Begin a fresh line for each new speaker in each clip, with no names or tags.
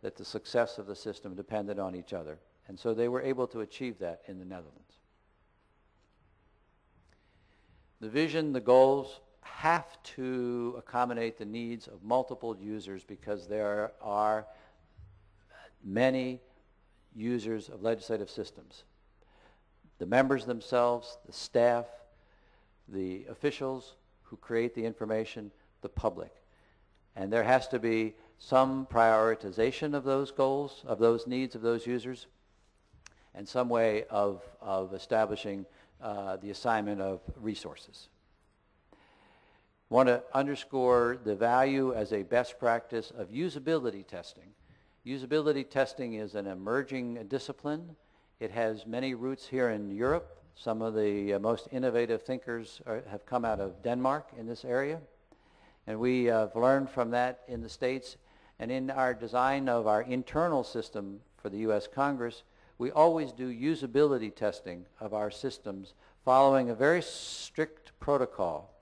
that the success of the system depended on each other. And so they were able to achieve that in the Netherlands. The vision, the goals have to accommodate the needs of multiple users because there are many users of legislative systems. The members themselves, the staff, the officials who create the information, the public. And there has to be some prioritization of those goals, of those needs of those users, and some way of establishing the assignment of resources. I want to underscore the value as a best practice of usability testing. Usability testing is an emerging discipline. It has many roots here in Europe. Some of the most innovative thinkers have come out of Denmark in this area. And we have learned from that in the States. And in our design of our internal system for the U.S. Congress, we always do usability testing of our systems following a very strict protocol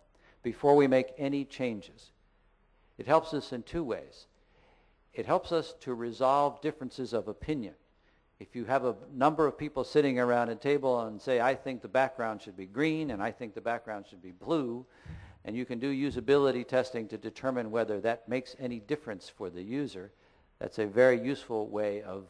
before we make any changes. It helps us in two ways. It helps us to resolve differences of opinion. If you have a number of people sitting around a table and say, I think the background should be green and I think the background should be blue, and you can do usability testing to determine whether that makes any difference for the user, that's a very useful way of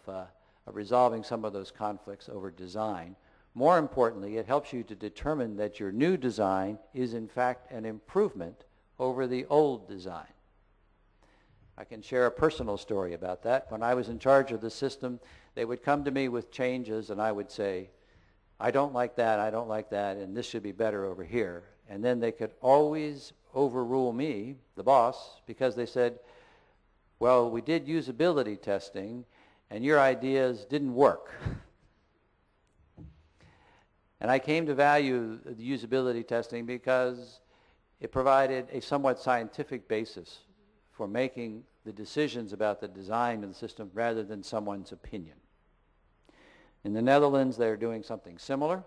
resolving some of those conflicts over design. More importantly, it helps you to determine that your new design is in fact an improvement over the old design. I can share a personal story about that. When I was in charge of the system, they would come to me with changes and I would say, I don't like that, and this should be better over here. And then they could always overrule me, the boss, because they said, well, we did usability testing and your ideas didn't work. And I came to value the usability testing because it provided a somewhat scientific basis for making the decisions about the design of the system rather than someone's opinion. In the Netherlands, they're doing something similar.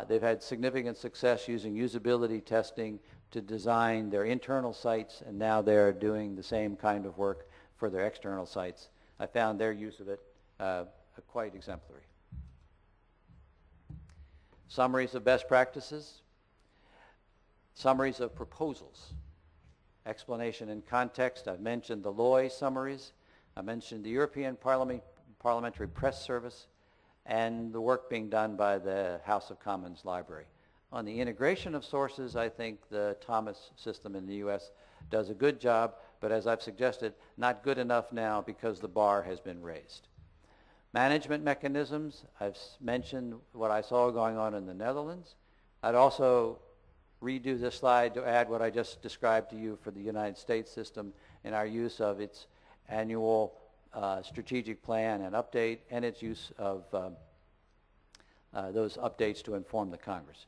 They've had significant success using usability testing to design their internal sites, and now they're doing the same kind of work for their external sites. I found their use of it quite exemplary. Summaries of best practices, summaries of proposals, explanation and context. I've mentioned the Loy summaries. I mentioned the European Parliamentary Press Service and the work being done by the House of Commons Library. On the integration of sources, I think the Thomas system in the U.S. does a good job, but as I've suggested, not good enough now because the bar has been raised. Management mechanisms, I've mentioned what I saw going on in the Netherlands. I'd also redo this slide to add what I just described to you for the United States system in our use of its annual strategic plan and update and its use of those updates to inform the Congress.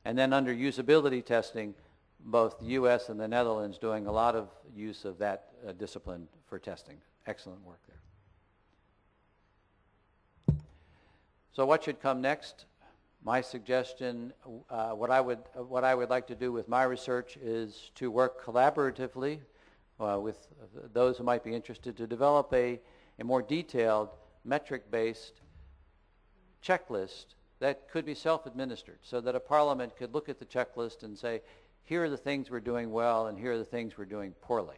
And then under usability testing, both the U.S. and the Netherlands doing a lot of use of that discipline for testing. Excellent work there. So what should come next? My suggestion, what I would like to do with my research is to work collaboratively with those who might be interested to develop a more detailed metric-based checklist that could be self-administered so that a parliament could look at the checklist and say, here are the things we're doing well and here are the things we're doing poorly.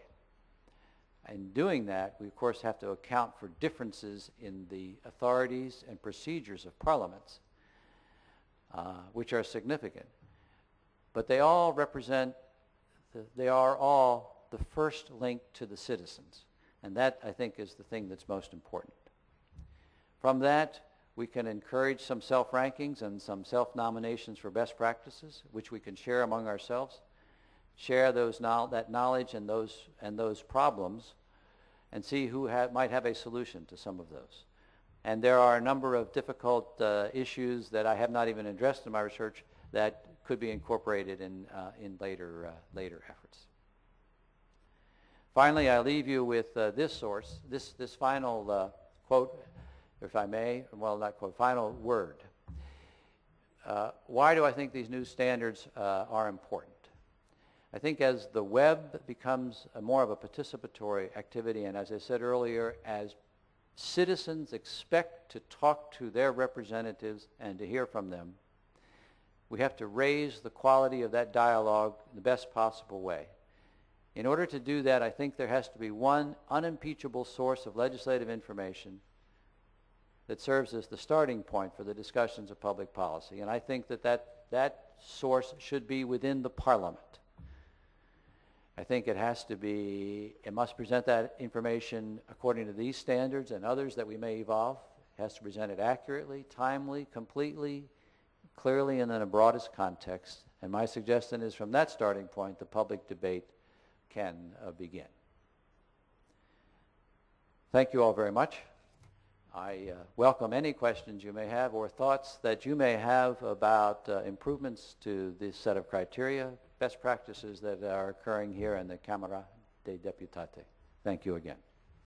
In doing that, we of course have to account for differences in the authorities and procedures of parliaments, which are significant. But they all represent, they are all the first link to the citizens. And that, I think, is the thing that's most important. From that, we can encourage some self-rankings and some self-nominations for best practices, which we can share among ourselves, share that knowledge and those problems, and see who might have a solution to some of those. And there are a number of difficult issues that I have not even addressed in my research that could be incorporated in later efforts. Finally, I leave you with this source, this final quote, if I may, well, not quote, final word. Why do I think these new standards are important? I think as the web becomes more of a participatory activity, and as I said earlier, as citizens expect to talk to their representatives and to hear from them, we have to raise the quality of that dialogue in the best possible way. In order to do that, I think there has to be one unimpeachable source of legislative information that serves as the starting point for the discussions of public policy. And I think that that source should be within the Parliament. I think it must present that information according to these standards and others that we may evolve. It has to present it accurately, timely, completely, clearly, and in the broadest context. And my suggestion is from that starting point, the public debate can begin. Thank you all very much. I welcome any questions you may have or thoughts that you may have about improvements to this set of criteria, best practices that are occurring here in the Cámara de Deputate. Thank you again.